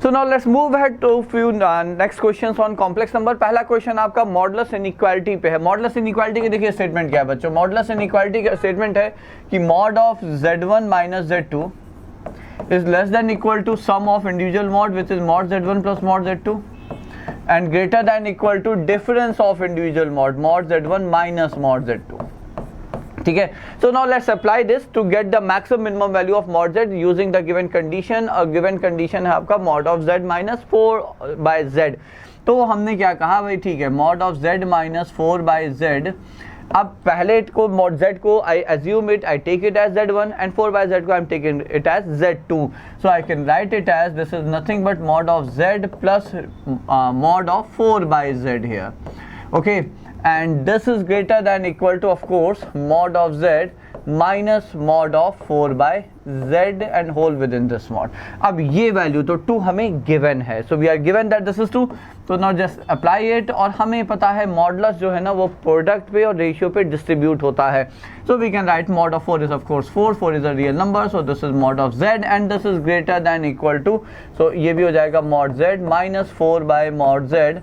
So now let's move ahead to few next questions on complex number. पहला question आपका modulus inequality पे है. Modulus inequality के देखिए स्टेटमेंट क्या है बच्चों. मॉडुलस इनइक्वालिटी का स्टेटमेंट है कि mod of z1 minus z2 is less than equal to sum of individual mod, which is mod z1 plus mod z2, and greater than equal to difference of individual mod z1 minus mod z2. ठीक है. So now let's apply this to get the maximum minimum value of mod z using the given condition. और given condition है आपका mod of z minus 4 by z. तो हमने क्या कहा भाई, ठीक है, mod of z minus 4 by z. अब पहले को mod z को I assume it, I take it as z1, and 4 by z को I'm taking it as z2. So I can write it as this is nothing but mod of z plus mod of 4 by z here. Okay, and this is greater than equal to, of course, mod of z minus mod of 4 by z and whole within this mod. अब ये value तो 2 हमें given है. So we are given that this is 2. तो now just apply it. और हमें पता है मॉडुलस जो है ना वो प्रोडक्ट पे और रेशियो पे डिस्ट्रीब्यूट होता है. So we can write mod of 4 is of course 4. 4 is a real number. So this is mod of z and this is greater than equal to. So ये भी हो जाएगा mod z minus 4 by mod z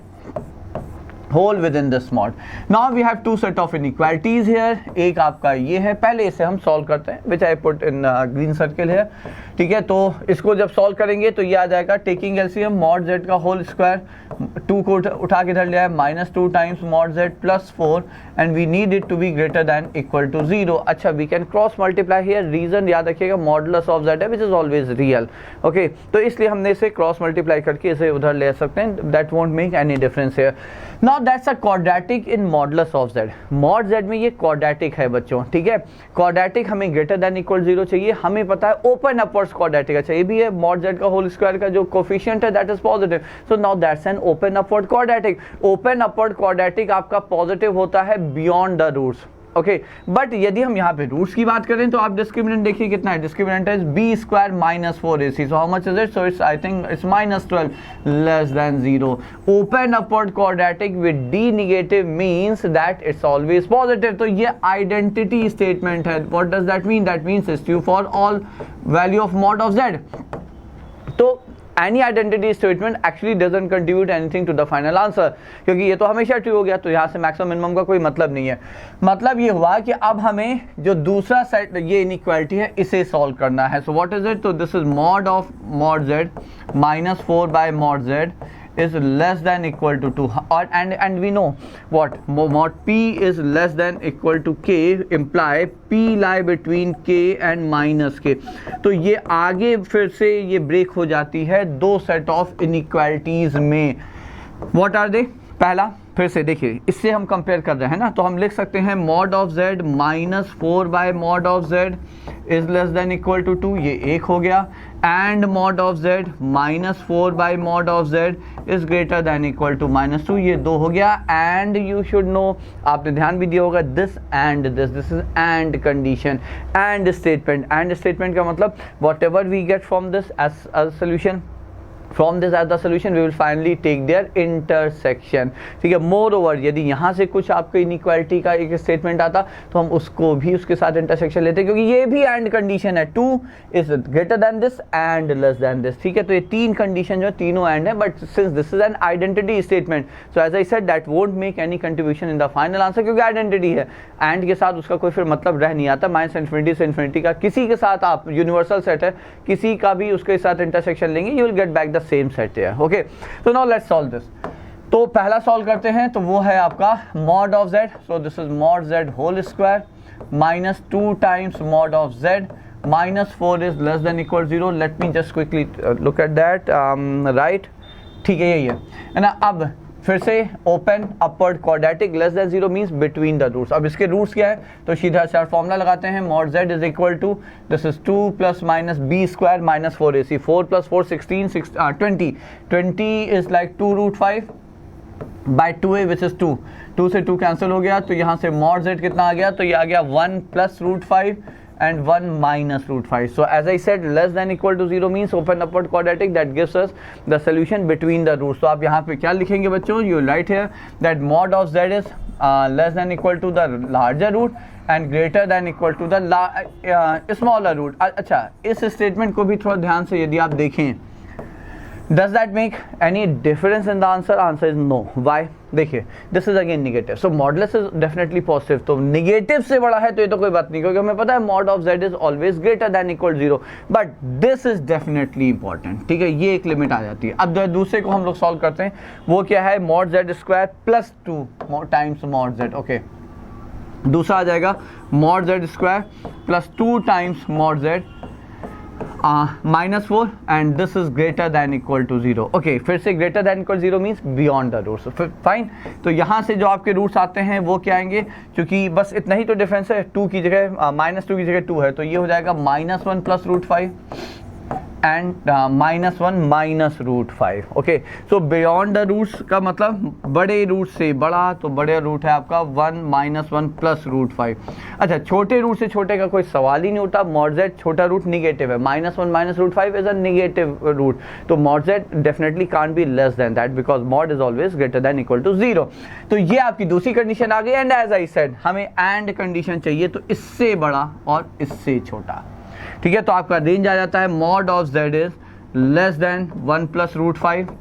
whole within this mod. Now we have two set of inequalities here. एक आपका ये है, पहले इसे हम सॉल्व करते हैं, which I put in green circle here. ठीक है, तो इसको जब सॉल्व करेंगे तो ये आ जाएगा टेकिंग एलसीएम mod z का होल स्क्वायर, 2 को उठा के इधर लिया है, -2 times mod z plus 4 and we need it to be greater than equal to 0. अच्छा, we can cross multiply here. Reason याद रखिएगा, मॉडुलस ऑफ z है which is always real. Okay, तो इसलिए हमने इसे क्रॉस मल्टीप्लाई करके इसे उधर ले सकते हैं. That won't make any difference here. Now that's a quadratic in modulus of z. Mod z में ये क्वाड्रेटिक है बच्चों. ठीक है, क्वाड्रेटिक हमें ग्रेटर दैन इक्वल 0 चाहिए. हमें पता है ओपन अपवर्ड्स क्वाड्रेटिक. अच्छा, ये भी है, मॉड z का होल स्क्वायर का जो कोफिशिएंट है that is positive. So now that's an open upward quadratic. Open upward quadratic आपका पॉजिटिव होता है beyond the roots. Okay, but यदि हम यहाँ पे रूट्स की बात करें तो आप डिस्क्रिमिनेंट देखिए कितना है. Discriminant is b square minus 4ac. So how much is it? So it's I think it's -12 less than 0. Open upward quadratic with D negative means that it's always positive. तो ये आइडेंटिटी स्टेटमेंट है. What does that mean? That means it's true for all value of mod of z. तो any identity statement actually doesn't contribute anything to the final answer, क्योंकि ये तो हमेशा true हो गया. तो यहाँ से मैक्सिमम मिनिमम का कोई मतलब नहीं है. मतलब ये हुआ कि अब हमें जो दूसरा सेट ये इनइक्वालिटी है इसे सॉल्व करना है. So what is it? तो this is mod of mod z minus 4 by mod z is less than equal to 2, or and we know what mod p is less than equal to k imply p lie between k and minus k. तो ये आगे फिर से ये break हो जाती है दो सेट ऑफ इनइक्वालिटीज में. What are they? पहला फिर से देखिए, इससे हम कंपेयर कर रहे हैं ना, तो हम लिख सकते हैं mod of z minus 4 by mod of z is less than equal to 2. ये एक हो गया. and mod of z minus 4 by mod of z is greater than equal to -2. ये दो हो गया. and you should know, आपने ध्यान भी दिया होगा, this and this is and condition. and statement का मतलब whatever we get from this as a solution, from this as the solution we will finally take their intersection. ठीक है. More over यदि यहाँ से कुछ आपको इनइक्वालिटी का एक स्टेटमेंट आता तो हम उसको भी उसके साथ इंटरसेक्शन लेते, क्योंकि ये भी एंड कंडीशन है. 2 is greater than this and less than this. ठीक है, तो ये तीन कंडीशन जो तीनों एंड है, but since this is an identity statement, so as I said that won't make any contribution in the final answer, क्योंकि आइडेंटिटी है. एंड के साथ उसका कोई फिर मतलब रह नहीं आता. माइनस इन्फिनिटी से इन्फिनिटी का किसी के साथ आप यूनिवर्सल सेट है, किसी का भी उसके साथ इंटरसेक्शन लेंगे, you will get back the same set है. Okay, so now let's solve this. तो पहला सॉल्व करते हैं, तो वो है आपका mod of z. so this is mod z whole square minus 2 times mod of z minus 4 is less than equal 0. let me just quickly look at that. right, ठीक है, यही है ना. अब फिर से open upward quadratic less than 0 means between the roots. अब इसके रूट्स क्या है, तो सीधा सा फॉर्मूला लगाते हैं. mod z is equal to this is 2 plus minus b square minus 4ac. 4 plus 4 16 20. 20 is like 2√5 by 2a which is 2. 2 से 2 कैंसिल हो गया, तो यहाँ से mod z कितना आ गया, तो ये आ गया 1 plus √5 and 1 minus √5. So as I said, less than equal to 0 means open upward quadratic that gives us the solution between the roots. तो आप यहाँ पे क्या लिखेंगे बच्चों? You write here that mod of z is less than equal to the larger root and greater than equal to the smaller root. अच्छा, इस statement को भी थोड़ा ध्यान से यदि आप देखें Does that make any difference in the answer? Answer is no. Why? देखिए, this is again negative. So modulus is definitely positive. तो negative से बड़ा है तो ये तो कोई बात नहीं, क्योंकि हमें पता है mod of z is always greater than equal to 0. But this is definitely important. ठीक है, ये एक लिमिट आ जाती है. अब जो दूसरे को हम लोग सॉल्व करते हैं वो क्या है, mod z square plus 2 times mod z. Okay, दूसरा आ जाएगा mod z square plus 2 times mod z -4 and this is greater than equal to 0. Okay, फिर से greater than equal 0 means beyond the roots. Fine. तो यहाँ से जो आपके रूट्स आते हैं वो क्या आएंगे, क्योंकि बस इतना ही तो डिफरेंस है, 2 की जगह -2 की जगह 2 है, तो ये हो जाएगा -1 plus √5 and -1 minus √5. Okay, so beyond the roots का मतलब बड़े रूट से बड़ा, तो बड़े रूट है आपका 1 -1 प्लस √5. अच्छा, छोटे रूट से छोटे का कोई सवाल ही नहीं उठा. mod z छोटा रूट निगेटिव है, -1 minus √5 is a negative root, तो mod z definitely can't be less than that because mod is always greater than equal to 0. तो ये आपकी दूसरी कंडीशन आ गई. एंड एज आई सेड, हमें एंड कंडीशन चाहिए, तो इससे बड़ा और इससे छोटा. ठीक है, तो आपका रेंज आ जाता है mod of z is less than 1 plus √5,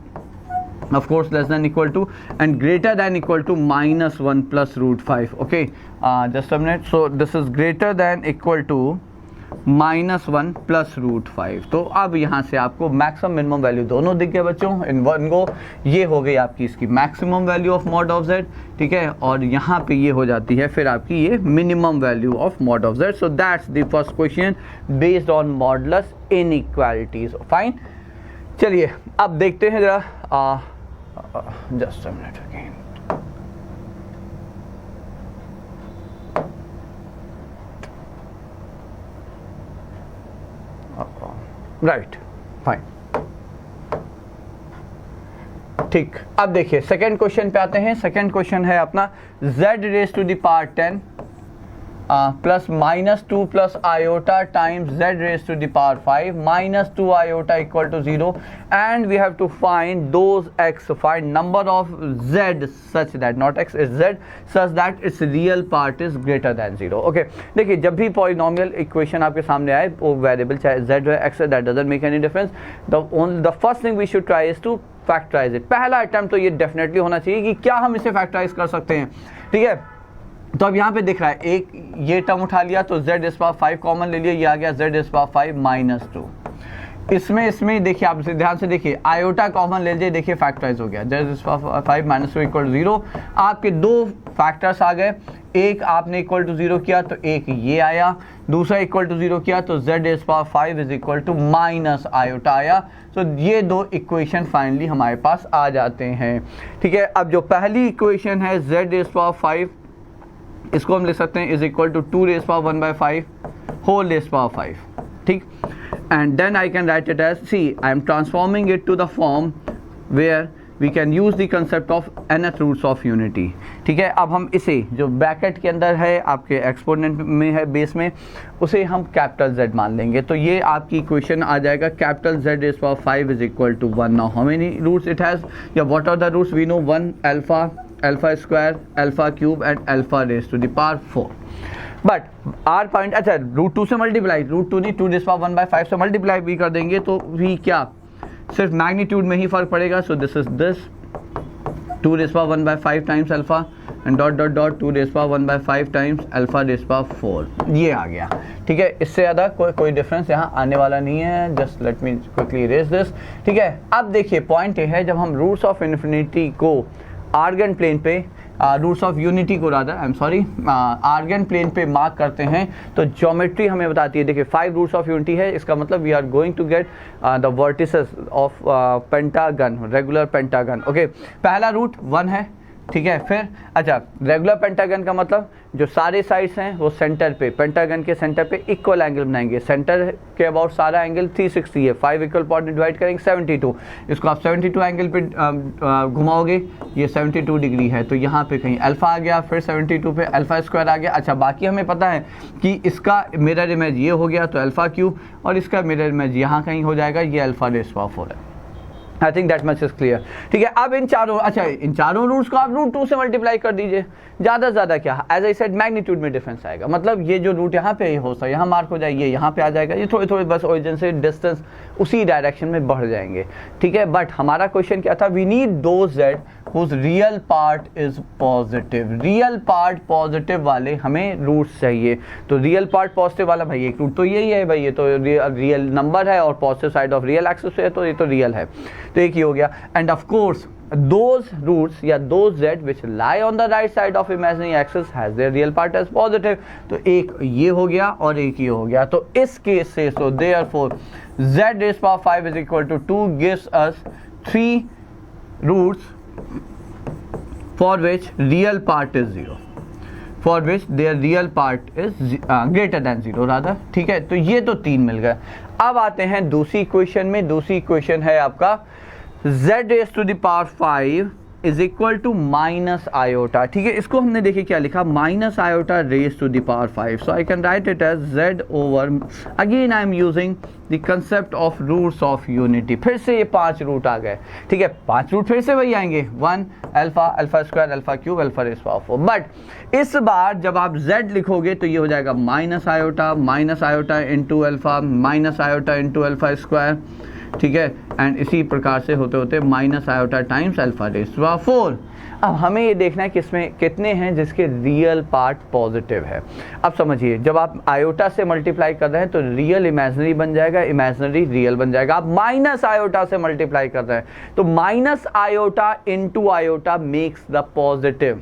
of course less than equal to, and greater than equal to -1 plus √5. okay, just a minute. So this is greater than equal to -1 plus √5. तो अब यहाँ से आपको maximum minimum value दोनों दिख गए बच्चों in one को. ये हो गई आपकी इसकी maximum value of mod of z. ठीक है, और यहाँ पे ये हो जाती है फिर आपकी ये minimum value of mod of z. So that's the first question based on modulus inequalities. Fine. चलिए अब देखते हैं जरा, just a minute again. Right, fine. ठीक, अब देखिए सेकेंड क्वेश्चन पे आते हैं. सेकेंड क्वेश्चन है अपना z raise to the power 10 plus -2 plus iota times z raise to the power 5 -2 iota equal to 0 and we have to find those x, find number of z such that, not x is z, such that it's real part is greater than 0. Okay, देखिए जब भी polynomial equation आपके सामने आए, वो variable चाहे z है x है, that doesn't make any difference. The first thing we should try is to factorize it. पहला अटेम्प्ट तो ये डेफिनेटली होना चाहिए कि क्या हम इसे फैक्टराइज कर सकते हैं. ठीक है, तो अब यहाँ पे दिख रहा है एक ये टर्म उठा लिया, तो z इस पावर 5 कॉमन ले लिया, ये आ गया z इस पावर 5 -2. इसमें देखिए, आप ध्यान से देखिए, आयोटा कॉमन ले लीजिए, देखिए फैक्टराइज हो गया, z इस पावर 5 -2 इक्वल टू 0. आपके दो फैक्टर्स आ गए, एक आपने इक्वल टू 0 किया तो एक ये आया, दूसरा इक्वल टू 0 किया तो z इस power 5 is equal to minus iota आया. तो ये दो इक्वेशन फाइनली हमारे पास आ जाते हैं. ठीक है, अब जो पहली इक्वेशन है z इस पावर 5, इसको हम लिख सकते हैं is equal to 2 raise power 1/5 whole raise power 5. ठीक, and then I can write it as, see I am transforming it to the form where we can use the concept of nth roots of unity. ठीक है, अब हम इसे जो bracket के अंदर है आपके एक्सपोनेंट में है बेस में, उसे हम कैपिटल Z मान लेंगे. तो ये आपकी इक्वेशन आ जाएगा capital Z is power 5 is equal to 1. Now how many roots it has, या what are the roots, we know 1 alpha square, alpha cube and alpha raise to the power 4. But r point, अच्छा √2 से multiply, √2 नहीं 2 raise power 1/5 से multiply भी कर देंगे तो भी क्या सिर्फ मैग्नीट्यूड में ही फर्क पड़ेगा. So this is this 2 raise power 1/5 times alpha and dot dot dot 2 raise power 1/5 times alpha raise power 4. ये आ गया. ठीक है, इससे ज़्यादा कोई डिफरेंस यहाँ आने वाला नहीं है. Just let me quickly erase this. ठीक है, अब देखिए पॉइंट ये है, जब हम रूट्स ऑफ इन्फिनिटी को आर्गन प्लेन पे, रूट्स ऑफ यूनिटी को rather, I am sorry, Argand plane पे मार्क करते हैं तो ज्योमेट्री हमें बताती है. देखिए 5 रूट्स ऑफ यूनिटी है, इसका मतलब we are going to get the vertices of pentagon, regular pentagon. Okay, पहला रूट 1 है. ठीक है, फिर अच्छा रेगुलर पेंटागन का मतलब जो सारे साइड्स हैं वो सेंटर पे, पेंटागन के सेंटर पे इक्वल एंगल बनाएंगे. सेंटर के अबाउट सारा एंगल 360 है, 5 इक्वल पार्ट में डिवाइड करेंगे 72. इसको आप 72 एंगल पे घुमाओगे, ये 72 डिग्री है, तो यहाँ पे कहीं अल्फा आ गया, फिर 72 पे अल्फा स्क्वायर आ गया. अच्छा, बाकी हमें पता है कि इसका मिरर इमेज ये हो गया तो अल्फा क्यूब, और इसका मिरर इमेज यहाँ कहीं हो जाएगा, ये अल्फा रेज पावर 4 है. I think that much is clear. ठीक है, अब इन चारों रूट्स को आप रूट 2 से मल्टीप्लाई कर दीजिए। ज़्यादा से ज़्यादा क्या, एज आई सेड मैग्नीट्यूड में डिफरेंस आएगा, मतलब ये जो रूट यहाँ पे हो सकता है यहाँ मार्क हो जाएगी, यहाँ पे आ जाएगा, ये थोड़े थोड़े बस ओरिजिन से डिस्टेंस उसी डायरेक्शन में बढ़ जाएंगे। ठीक है, बट हमारा क्वेश्चन क्या था, वी नीड दो Z whose real part is positive. Real part positive वाले हमें रूट्स चाहिए। तो रियल पार्ट पॉजिटिव वाला भाई एक रूट तो यही है भाई, ये तो रियल नंबर है और positive side of real axis है, तो ये तो रियल है, तो एक ही हो गया। End of course those roots या those z which lie on the right side of imaginary axis has their real part as positive। तो एक ये हो गया और एक ये हो गया। तो इस केस से so therefore z raised power 5 is equal to 2 gives us 3 roots for which real part is 0, for which their real part is greater than 0 rather। ठीक है, तो ये तो 3 मिल गए। अब आते हैं दूसरी इक्वेशन में। दूसरी इक्वेशन है आपका z raised to the power 5 is equal to minus iota. ठीक है, इसको हमने देखिए क्या लिखा, minus iota raised to the power 5। So I can write it as z over, again I am using the concept of roots of unity। फिर से ये 5 रूट आ गए। ठीक है, 5 रूट फिर से वही आएंगे, 1 alpha, alpha square, alpha cube, alpha rays power 4। But इस बार जब आप z लिखोगे तो ये हो जाएगा minus iota into alpha, minus iota into alpha square. ठीक है, एंड इसी प्रकार से होते होते minus iota times alpha raise to power 4। अब हमें ये देखना है कि इसमें कितने हैं जिसके रियल पार्ट पॉजिटिव है। अब समझिए, जब आप आयोटा से मल्टीप्लाई कर रहे हैं तो रियल इमेजिनरी बन जाएगा, इमेजिनरी रियल बन जाएगा। आप माइनस आयोटा से मल्टीप्लाई कर रहे हैं तो minus iota into iota makes the positive.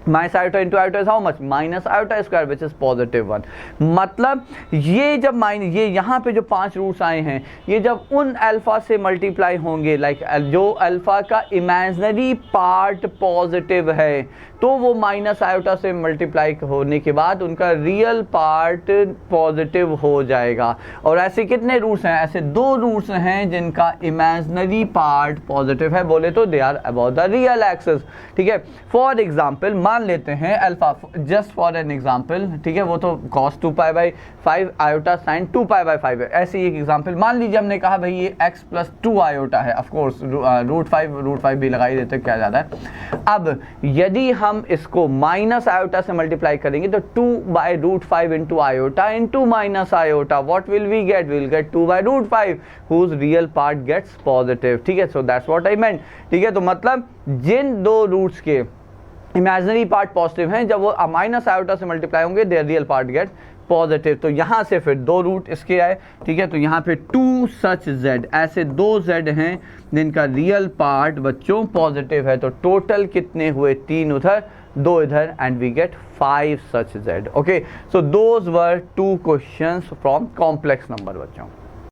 Minus iota into iota is how much, minus iota square which is positive 1। मतलब ये जब ये यहाँ पे जो 5 रूट्स आए हैं, ये जब उन अल्फा से मल्टीप्लाई होंगे, लाइक जो अल्फा का इमेजिनरी पार्ट पॉजिटिव है, तो वो माइनस आयोटा से मल्टीप्लाई होने के बाद उनका रियल पार्ट पॉजिटिव हो जाएगा। और ऐसे कितने रूट्स हैं, ऐसे 2 रूट्स हैं जिनका इमेजिनरी पार्ट पॉजिटिव है, बोले तो they are about the real axis. ठीक है, फॉर एग्जाम्पल मान लेते हैं alpha, just for an example. ठीक है, वो तो cos 2π/5 आयोटा साइन 2π/5 है। ऐसे ही एक एग्जाम्पल मान लीजिए, हमने कहा भाई ये x + 2 आयोटा है। ऑफकोर्स रूट 5 भी लगा ही देते, क्या ज़्यादा है। अब यदि हम इसको माइनस आयोटा से मल्टीप्लाई करेंगे तो 2/√5 into iota into minus iota, what will we get, will get 2/√5 whose real part gets positive. ठीक है, सो दैट्स व्हाट आई मेंट। ठीक है, तो मतलब जिन 2 रूट्स के इमेजिनरी पार्ट पॉजिटिव हैं, जब वो माइनस आयोटा से मल्टीप्लाई होंगे there real part gate positive. तो यहाँ से फिर 2 रूट इसके आए। ठीक है, तो यहाँ पे 2 सच z, ऐसे 2 z हैं जिनका रियल पार्ट बच्चों पॉजिटिव है। तो टोटल कितने हुए, 3 उधर 2 इधर, and we get 5 such z। Okay, so those were 2 questions from complex number बच्चों।